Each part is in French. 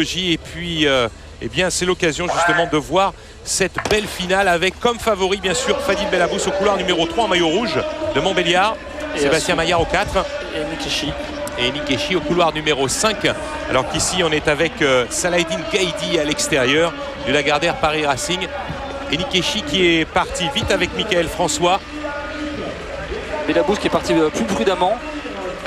Et puis, eh bien, c'est l'occasion justement de voir cette belle finale avec comme favori, bien sûr, Fadil Belabous au couloir numéro 3 en maillot rouge de Montbéliard. Sébastien Maillard au 4. Et Nikeshi au couloir numéro 5. Alors qu'ici, on est avec Salahdine Gaïdi à l'extérieur du Lagardère Paris Racing. Et Nikeshi qui est parti vite avec Michael François. Belabous qui est parti plus prudemment.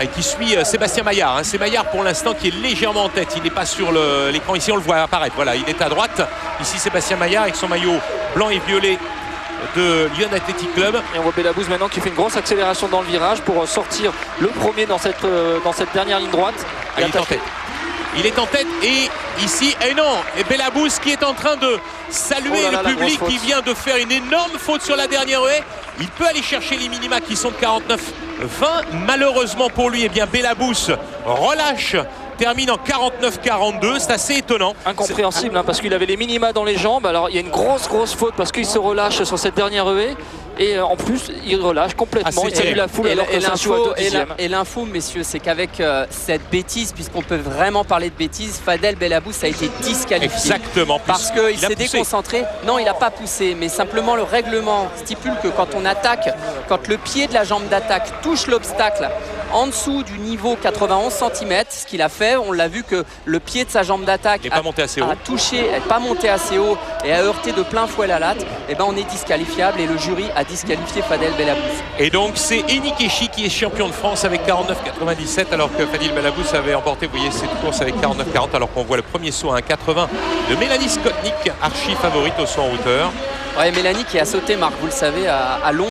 Et qui suit Sébastien Maillard. Hein. C'est Maillard pour l'instant qui est légèrement en tête. Il n'est pas sur l'écran. Ici, on le voit apparaître. Voilà, il est à droite. Ici, Sébastien Maillard avec son maillot blanc et violet de Lyon Athletic Club. Et on voit Belabous maintenant qui fait une grosse accélération dans le virage pour sortir le premier dans cette dernière ligne droite. Ah, il est en tête. Il est en tête et ici, et non, et Belabous qui est en train de saluer le public qui vient de faire une énorme faute sur la dernière haie. Il peut aller chercher les minima qui sont de 49-20. Malheureusement pour lui, eh bien Belabous relâche, termine en 49-42. C'est assez étonnant. Incompréhensible hein, parce qu'il avait les minima dans les jambes. Alors il y a une grosse faute parce qu'il se relâche sur cette dernière haie. Et en plus, il relâche complètement. Il salue la foule alors que Saint-Chou et l'info, messieurs, c'est qu'avec cette bêtise, puisqu'on peut vraiment parler de bêtise, Fadel Belabous a été disqualifié. Exactement. Parce qu'il s'est déconcentré. Non, il n'a pas poussé. Mais simplement, le règlement stipule que quand on attaque, quand le pied de la jambe d'attaque touche l'obstacle en dessous du niveau 91 cm, ce qu'il a fait, on l'a vu que le pied de sa jambe d'attaque a touché, n'est pas monté assez haut et a heurté de plein fouet la latte, et ben on est disqualifiable et le jury a disqualifié Fadel Belabous. Et donc c'est Nikeshi qui est champion de France avec 49,97 alors que Fadil Belabous avait emporté, vous voyez, cette course avec 49,40 alors qu'on voit le premier saut à 1,80 de Mélanie Skotnik, archi favorite au saut en hauteur. Ouais, Mélanie qui a sauté, Marc, vous le savez, à Londres.